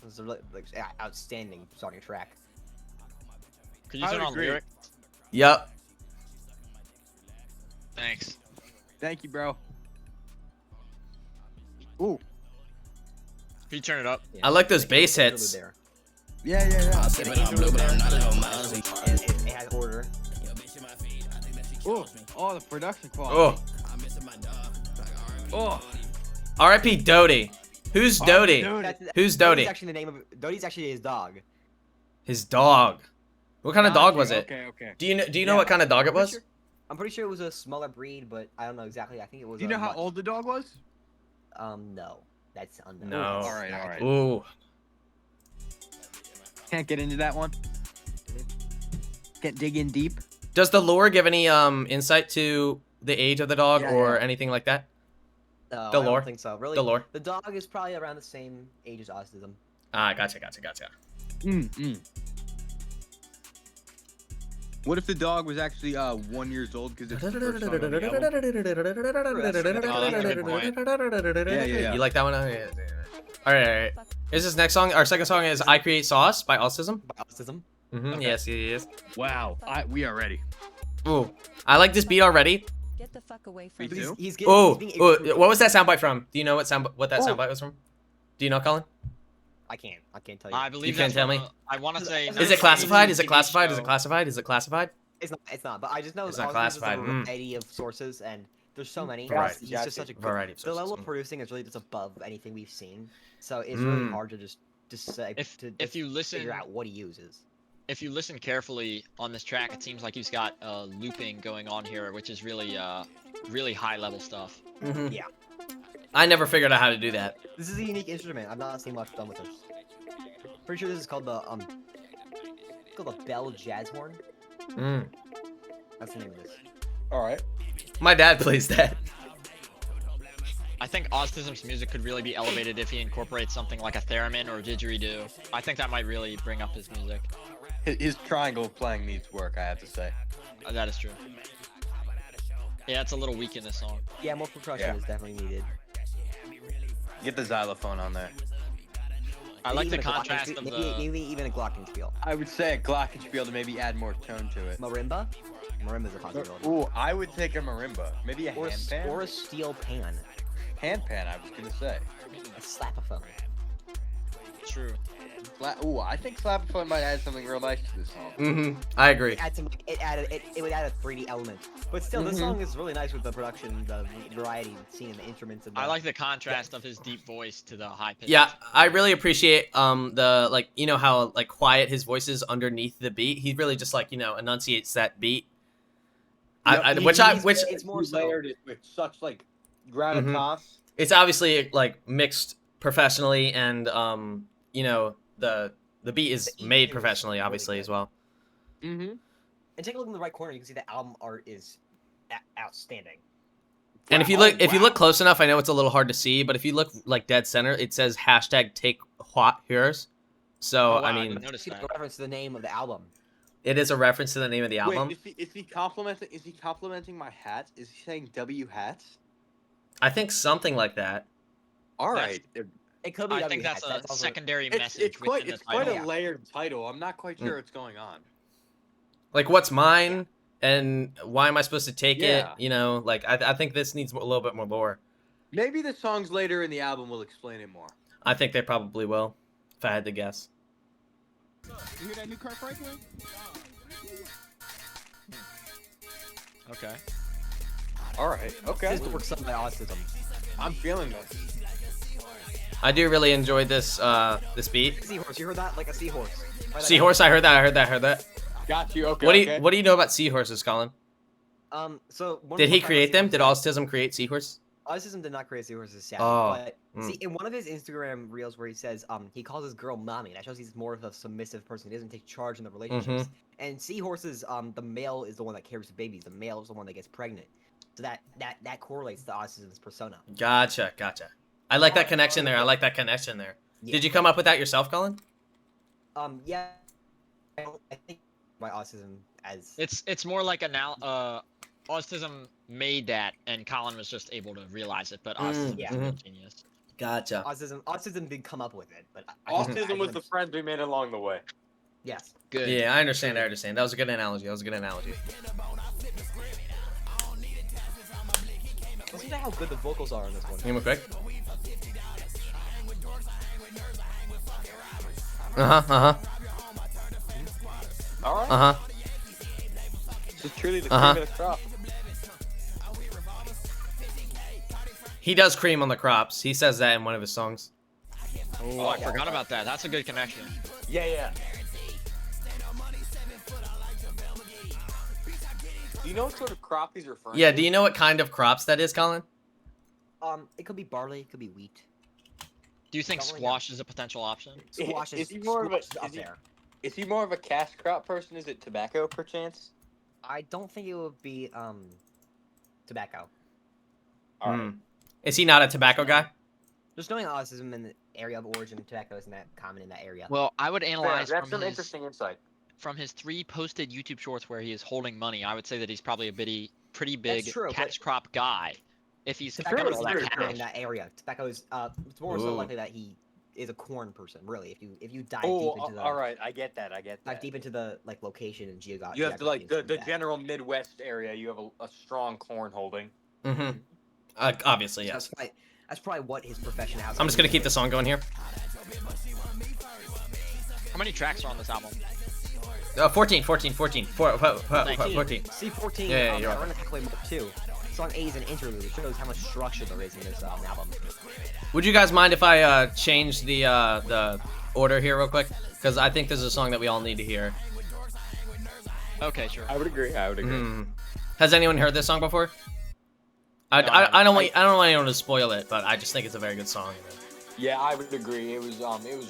It's a really, like, outstanding starting track. Could you turn on lyric? Yep. Thanks. Thank you, bro. Ooh. Could you turn it up? I like those bass hits. There. Yeah. It has order. Ooh. Oh, the production quality. Oh. Oh. R.I.P. Doty. Who's Doty? Who's Doty? Doty's actually the name of. Doty's actually his dog. His dog. What kind of dog was it? Okay. Do you know what kind of dog it was? I'm pretty sure it was a smaller breed, but I don't know exactly. I think it was. Do you know how old the dog was? No, that's unknown. No. All right. Ooh. Can't get into that one. Can't dig in deep. Does the lore give any insight to the age of the dog or anything like that? No, The I lore? don't think so. Really, The lore? The dog is probably around the same age as Oztism. Ah, gotcha. What if the dog was actually 1 year old because it's the first song on the album? Yeah. You like that one? All right. Is this next song? Our second song is "I Create Sauce" by Oztism. By Oztism. Okay. Yes. Wow. We are ready. Ooh, I like this beat already. Get the fuck away from Me me. too. He's being What was that soundbite from? Do you know what that soundbite was from? Do you know, Colin? I can't tell you. I believe You can't that's tell from me? I want to say. Is it classified? Is it TV classified? Is it show. classified? Is it classified? It's not. But I just know It's not Oztism classified. has a variety of sources, and there's so many. Variety. He's just such a Variety of The level sources. of producing is really just above anything we've seen, so it's really hard to just say If you listen, figure out what he uses. if you listen carefully on this track, it seems like he's got looping going on here, which is really really high level stuff. Yeah. I never figured out how to do that. This is a unique instrument. I've not seen much done with this. Pretty sure this is called the bell jazz horn. That's the name of this. All right. My dad plays that. I think Oztism's music could really be elevated if he incorporates something like a theremin or a didgeridoo. I think that might really bring up his music. His triangle playing needs work, I have to say. That is true. Yeah, it's a little weak in this song. Yeah, more percussion is definitely needed. Get the xylophone on there. I like the Even a contrast of the. maybe even a glockenspiel. I would say a glockenspiel to maybe add more tone to it. Marimba? Marimba's a possibility. Ooh, I would take a marimba. Maybe a Or handpan? a steel pan. Handpan, I was gonna say. A slapophone. True. Ooh, I think slapophone might add something real nice to this song. I agree. It would add a 3D element. But still, this song is really nice with the production, the variety seen in the instruments. And I like the contrast of his deep voice to the high pitch. Yeah, I really appreciate the like how like quiet his voice is underneath the beat. He really just like enunciates that beat. Which it's more so. layered it with such like gravitas. It's obviously like mixed professionally, and the beat is made professionally, obviously as well. And take a look in the right corner. You can see the album art is outstanding. And if you look close enough, I know it's a little hard to see, but if you look like dead center, it says #take what yours. So Oh, wow, I I mean, didn't notice See the that. reference to the name of the album. it is a reference to the name of the album. Wait, is he complimenting? Is he complimenting my hat? Is he saying W hats? I think something like that. All That's- right. It could be I W think that's hats. a also- secondary message. It's quite within the quite title. a layered title. I'm not quite sure what's going on. Like, what's mine, and why am I supposed to take Yeah. it? Like I think this needs a little bit more lore. Maybe the songs later in the album will explain it more. I think they probably will, if I had to guess. You hear that new Kurt Franklin? Okay. All right. Okay. This works up by Oztism. I'm feeling this. I do really enjoy this this beat. Seahorse, you heard that? Like a seahorse. Seahorse, I heard that. Got you. Okay. What do you know about seahorses, Colin? So Did he create them? Did Oztism create seahorse? Oztism did not create seahorses, sadly. Oh. But see, in one of his Instagram reels where he says he calls his girl mommy, that shows he's more of a submissive person. He doesn't take charge in the relationships. And seahorses, the male is the one that carries the babies. The male is the one that gets pregnant. So that correlates to Oztism's persona. Gotcha. I like that connection there. Yeah. Did you come up with that yourself, Colin? Yeah. I think by Oztism as It's more like Oztism made that, and Colin was just able to realize it. But Oztism yeah. is a real genius. Gotcha. Autism did come up with it, but I Autism was the friends we made along the way. Yes. Good. Yeah, I understand. I understand. That was a good analogy. Listen to how good the vocals are on this one. Give me quick. All right. Uh huh. This is truly the Uh-huh. cream of the crop. He does cream on the crops. He says that in one of his songs. Oh, I forgot about that. That's a good connection. Yeah, yeah. Do you know what sort of crop he's referring Yeah. to? Do you know what kind of crops that is, Colin? It could be barley, it could be wheat. Do you think Don't really squash is a potential option? Squash Is is, he more of a- squash is up is he- there. Is he more of a cash crop person? Is it tobacco, perchance? I don't think it would be tobacco. All right. Hmm. Is he not a tobacco guy? Just knowing autism and the area of origin, tobacco isn't that common in that area. Well, I would Fair, analyze that's from some his, interesting insight. from his 3 posted YouTube shorts where he is holding money. I would say that he's probably a pretty big true, cash crop guy. If he's Tobacco got is all not that common cash. in that area. Tobacco is it's more so Ooh. likely that he is a corn person. Really, if you dive Oh, deep into the all right. I get that. dive deep into the like location and geography. You have to like the general Midwest area. You have a strong corn holding. Mm-hmm. Obviously, yes. That's probably what his profession has. I'm just gonna keep the song going here. How many tracks are on this album? 14. Thank you. 14. C14. Yeah, you're I right. run a calculator mode too. Song A is an interlude. It shows how much structure there is in this album. Would you guys mind if I change the order here real quick? Because I think this is a song that we all need to hear. Okay, sure. I would agree. I would agree. Hmm. Has anyone heard this song before? I No, don't want anyone to spoil it, but I just think it's a very good song. Yeah, I would agree. It was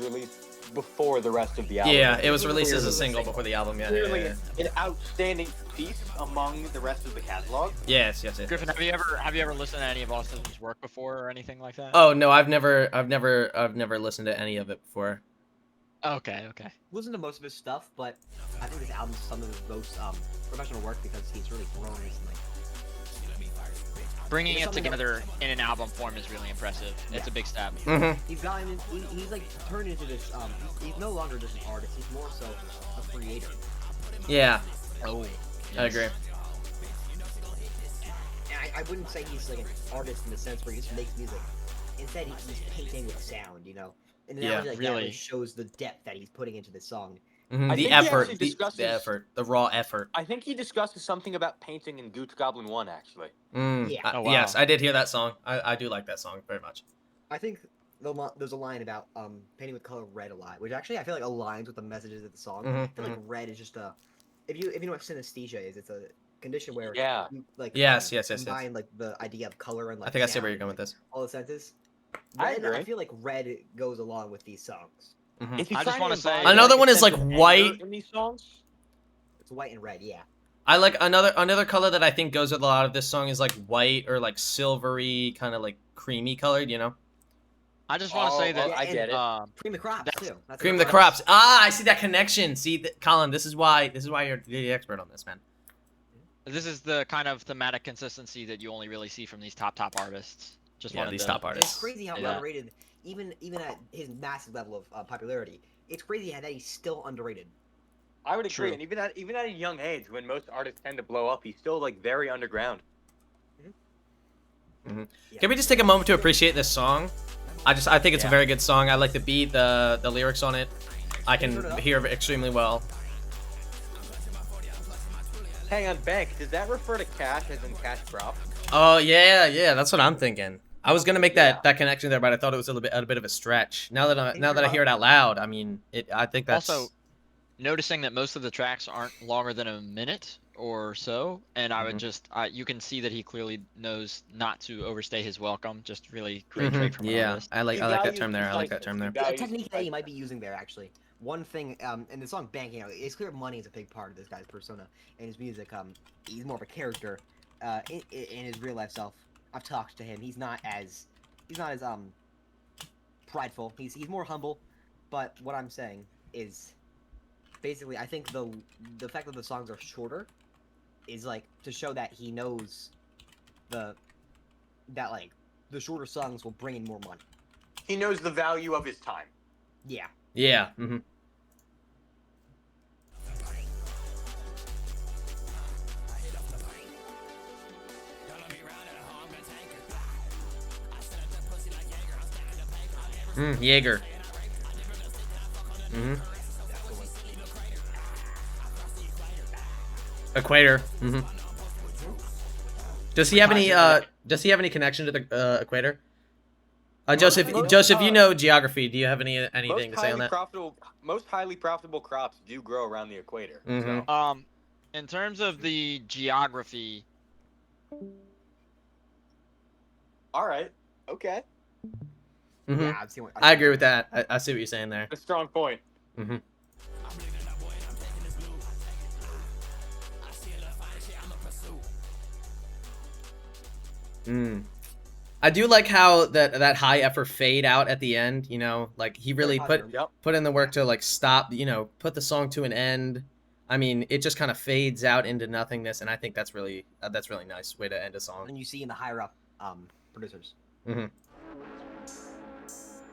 released before the rest of the album. Yeah, it was released as a single before the album. Yeah, Clearly yeah, an outstanding piece among the rest of the catalog. yes. Griffin, have you ever listened to any of Austin's work before or anything like that? Oh no, I've never listened to any of it before. Okay. Listen to most of his stuff, but I think this album is some of his most professional work because he's really grown recently. Bringing There's it something together in an album form is really impressive. It's a big step. Mm-hmm. He's gotten he's like turned into this he's no longer just an artist, he's more so a creator. Yeah, Oh, I agree. And I wouldn't say he's like an artist in the sense where he just makes music. Instead he's painting with sound, you know. And Yeah, like that really. really shows the depth that he's putting into this song. Mhm, I the think he effort, actually discusses- the effort, the raw effort. I think he discusses something about painting in Gooch Goblin 1, actually. Yeah. Oh, wow. Yes, I did hear that song. I do like that song very much. I think there's a line about painting with color red a lot, which actually I feel like aligns with the messages of the song. Mhm, I feel like red is just if you know what synesthesia is, it's a condition where Yeah. you like Yes. combine like the idea of color and like I think I see sound where you're and, going with like, this. all the senses. I Red, agree. I feel like red goes along with these songs. Mhm. Is he I just trying wanna to say- embody, Another like, one a is, sense like, of anger white. in these songs. It's white and red, yeah. I like another color that I think goes with a lot of this song is like white or like silvery, kind of like creamy colored. You know, I just want to say that I get it. Cream the crops That's- too. That's cream a the good crops. Ah, I see that connection. See, Colin, this is why you're the expert on this, man. this is the kind of thematic consistency that you only really see from these top artists. Just Yeah, wanted these to- top It's artists. crazy how Yeah. underrated, even at his massive level of popularity. It's crazy how that he's still underrated. I would agree, True. and even at a young age, when most artists tend to blow up, he's still like very underground. Yeah. Can we just take a moment to appreciate this song? I think it's a Yeah. very good song. I like the beat, the lyrics on it. I Turn it can up. hear it extremely well. Hang on, bank. Does that refer to cash as in cash crop? Oh yeah, that's what I'm thinking. I was gonna make Yeah. that connection there, but I thought it was a bit of a stretch. Now that Think I hear it out loud, I mean, I think that's Also, noticing that most of the tracks aren't longer than a minute or so, and I would Mhm. just, you can see that he clearly knows not to overstay his welcome. Just really great trait Mhm, from an yeah. artist. I like He that values term there. I like that preciseness. term there. He A values technique that you might be preciseness. using there, actually. One thing, in the song Banking Out, it's clear money is a big part of this guy's persona and his music. He's more of a character, in his real life self. I've talked to him. He's not as prideful. He's more humble. But what I'm saying is, basically, I think the fact that the songs are shorter is like to show that he knows that like the shorter songs will bring in more money. he knows the value of his time. Yeah. Yeah. Mm-hmm. Jaeger. Mm-hmm. Equator. Mm-hmm. Does he have any? Does he have any connection to the equator? Joseph, you know geography. Do you have anything to say on that? Most highly profitable crops do grow around the equator. Mhm. So. In terms of the geography, All right. Okay. Mhm. Yeah, I've seen what, I agree with that. I see what you're saying there. A strong point. Mm-hmm. I do like how that high effort fade out at the end. You know, like he really put in the work to like stop. You know, put the song to an end. I mean, it just kind of fades out into nothingness, and I think that's really nice way to end a song. And you see in the higher up producers. Mm-hmm.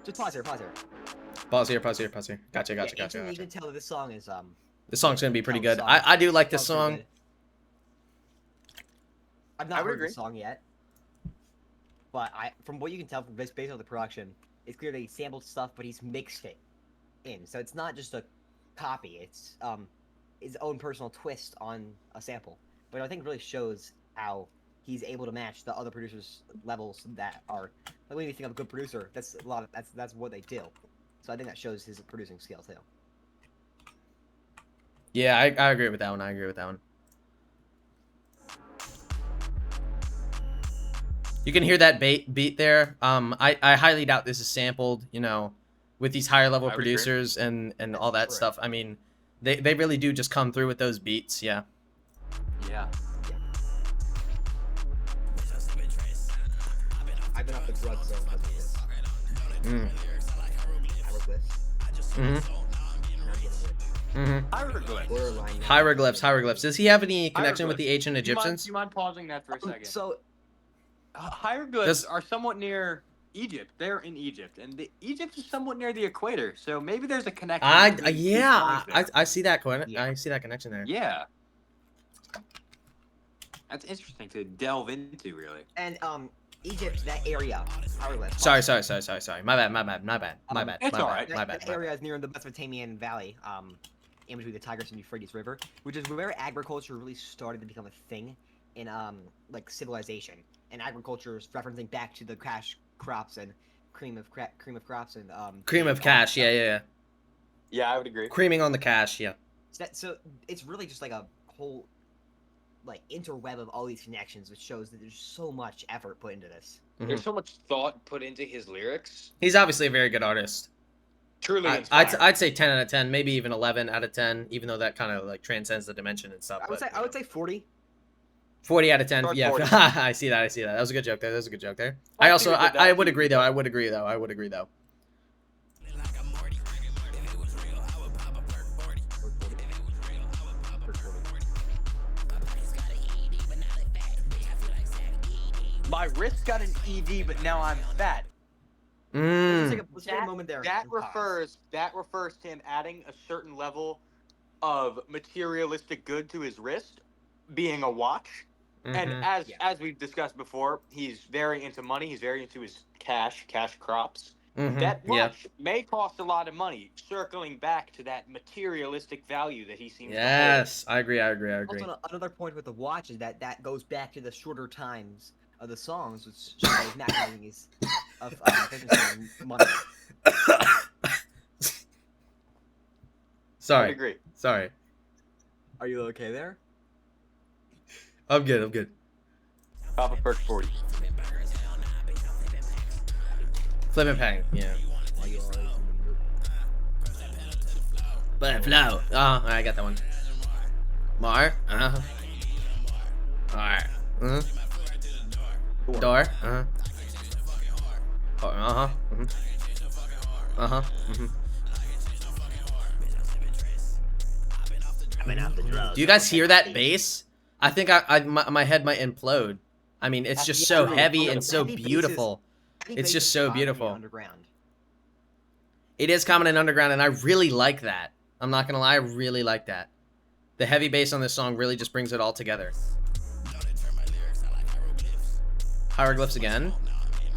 Just pause here. Pause here. Gotcha. You can tell that this song is This song's gonna be pretty good. I do like this song. I've not heard the song yet, but from what you can tell from based on the production, it's clear that he sampled stuff, but he's mixed it in. So it's not just a copy. It's his own personal twist on a sample. But I think it really shows how he's able to match the other producers' levels that are like when you think of a good producer, that's what they do. So I think that shows his producing skill too. Yeah, I agree with that one. You can hear that beat there. I highly doubt this is sampled, you know, with these higher level producers and all that stuff. I mean, they really do just come through with those beats, yeah. Yeah. I've been off the drug zone because of this. Hieroglyphs. Does he have any connection with the ancient Egyptians? Do you mind pausing that for a second? So, hieroglyphs are somewhat near Egypt. They're in Egypt, and Egypt is somewhat near the equator. So maybe there's a connection. I see that I see that connection there. Yeah. That's interesting to delve into, really. And Egypt, that area. Sorry. My bad. It's all right. That area is near the Mesopotamian Valley, in between the Tigris and Euphrates River, which is where agriculture really started to become a thing in like civilization. And agriculture is referencing back to the cash crops and cream of crops and cream of cash. Yeah. Yeah, I would agree. Creaming on the cash. Yeah. So it's really just like a whole like interweb of all these connections, which shows that there's so much effort put into this. There's so much thought put into his lyrics. He's obviously a very good artist. Truly inspiring. I'd say 10 out of 10, maybe even 11 out of 10, even though that kind of like transcends the dimension and stuff. I would say 40. 40 out of 10. Yeah, 40. I see that. That was a good joke there. I would agree though. I would agree though. My wrist got an ED, but now I'm fat. Let's take a moment there. That refers to him adding a certain level of materialistic good to his wrist, being a watch. And as we've discussed before, he's very into money. He's very into his cash crops. That watch may cost a lot of money, circling back to that materialistic value that he seems to hold. Yes, I agree. Also, another point with the watch is that goes back to the shorter times of the songs, which shows that he's maximizing his efficiency and money. Sorry. I agree. Sorry. Are you okay there? I'm good. Papa Perk 40. Flip and pang, yeah. But flow. Oh, I got that one. Mar. Alright. Door. Do you guys hear that bass? I think my head might implode. I mean, it's just so heavy and so beautiful. It's just so beautiful. It is common and underground, and I really like that. I'm not gonna lie, I really like that. The heavy bass on this song really just brings it all together. Hieroglyphs again.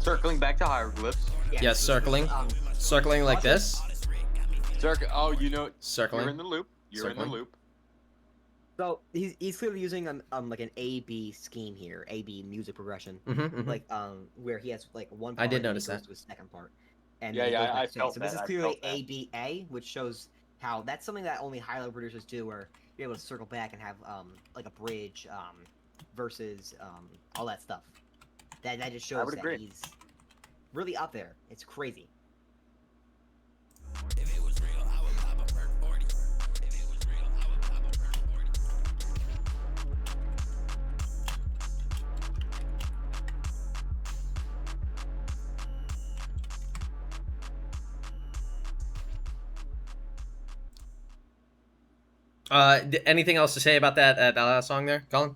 Circling back to hieroglyphs. Yes, circling. Circling like this. Oh, you know, Circling. you're in the loop. You're in the loop. So he's clearly using like an A-B scheme here, A-B music progression, like where he has like one part I did and then notice he goes that. to his second part. And Yeah, then he goes yeah, back I to felt So this that, is I clearly felt that. A-B-A, which shows how that's something that only high level producers do, where you're able to circle back and have like a bridge, versus all that stuff. That just shows would that agree. he's really up there. It's crazy. Anything else to say about that last song there, Colin?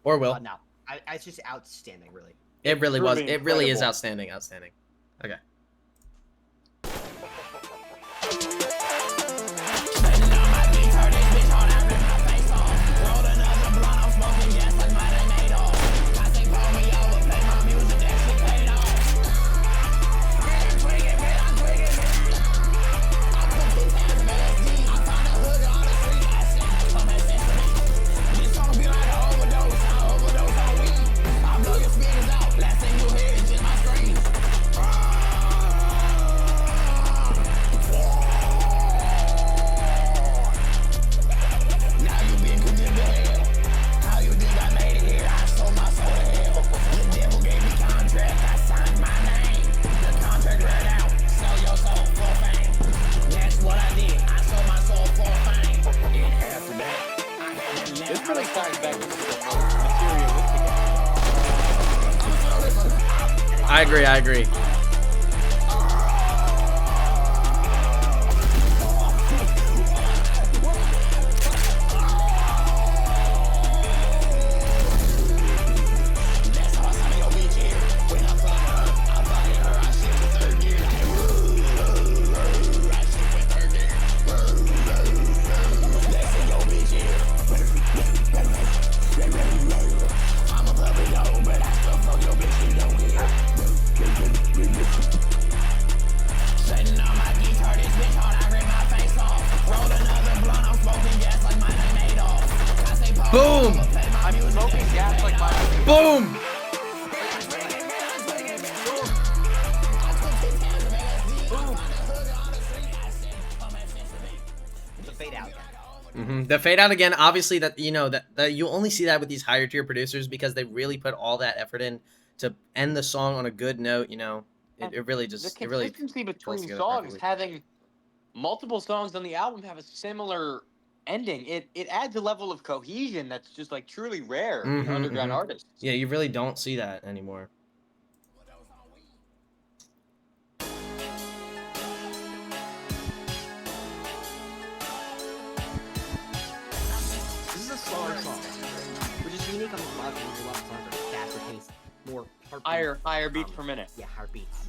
Or Will? No, it's just outstanding, really. It really was. truly It really is incredible. outstanding. Outstanding. Okay. This really ties back to the materialistic. I agree. I agree. Boom! I'm smoking gas like my. Boom! The fade out. The fade out again. Obviously, that that you only see that with these higher tier producers because they really put all that effort in to end the song on a good note. It really just The it really consistency pulls between together songs, perfectly. having multiple songs on the album have a similar ending, it adds a level of cohesion that's just like truly rare in underground artists. Yeah, you really don't see that anymore. This is a slower song, which is unique on the lot of songs are faster paced, more heartbeat. Higher beats per minute. Yeah, heartbeats.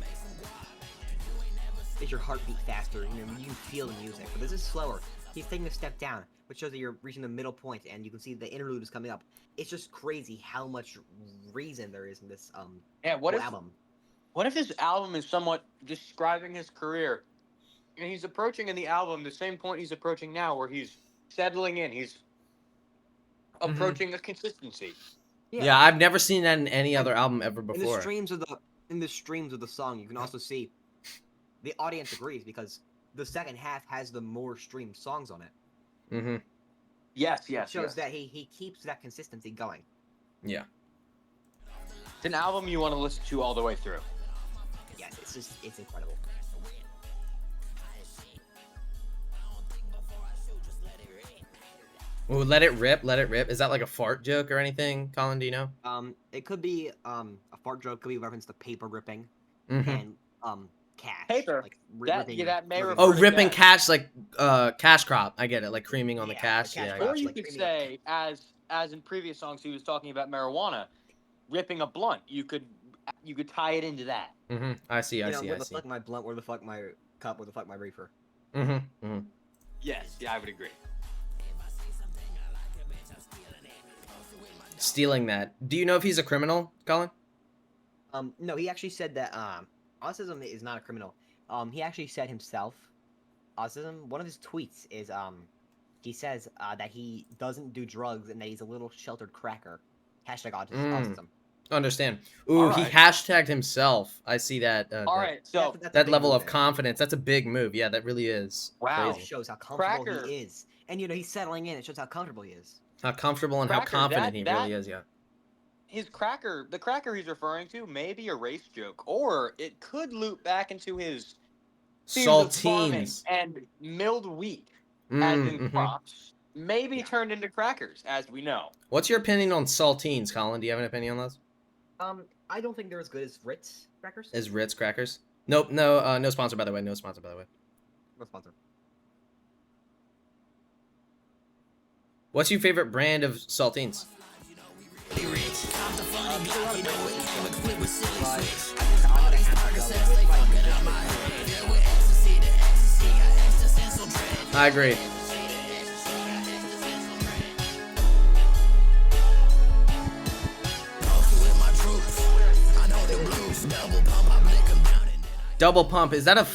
Makes your heartbeat faster, you feel the music. But this is slower. He's taking a step down, which shows that you're reaching the middle point, and you can see the interlude is coming up. It's just crazy how much reason there is in this Yeah, whole album. What if this album is somewhat describing his career? And he's approaching in the album the same point he's approaching now, where he's settling in. He's approaching a consistency. Yeah, I've never seen that in any other album ever before. In the streams of the song, you can also see the audience agrees because the second half has the more streamed songs on it. Yes. It shows that he keeps that consistency going. Yeah. It's an album you want to listen to all the way through. Yes, it's incredible. Ooh, let it rip, let it rip. Is that like a fart joke or anything, Colin? Do you know? It could be a fart joke. Could be a reference to paper ripping and cash. Paper. Like That may refer Oh, to ripping cash. cash, like cash crop. I get it, like creaming on the cash. cash Yeah, I crop. Or got you you. could say, as in previous songs, he was talking about marijuana, ripping a blunt. You could tie it into that. I see. Where the fuck my blunt? Where the fuck my cup with the fuck my reefer. Yes, yeah, I would agree. Stealing that. Do you know if he's a criminal, Colin? No, he actually said that autism is not a criminal. He actually said himself, autism. One of his tweets is he says that he doesn't do drugs and that he's a little sheltered cracker. Hashtag autism. Understand. Ooh, All he right. hashtagged himself. I see that. All right, so That's a That big level move of there. confidence. That's a big move. Yeah, that really is. Wow. Crazy. It shows how comfortable Cracker. he is, and he's settling in. It shows how comfortable he is. How comfortable and how Cracker, confident that- he that- really is. Yeah. the cracker he's referring to may be a race joke, or it could loop back into his fields of farming Saltines. and milled wheat, as in Mhm. crops, maybe turned into crackers, as we know. What's your opinion on saltines, Colin? Do you have an opinion on those? I don't think they're as good as Ritz crackers. As Ritz crackers? Nope. No. No sponsor, by the way. No sponsor, by the way. No sponsor. What's your favorite brand of saltines? I agree. Double pump. Is that a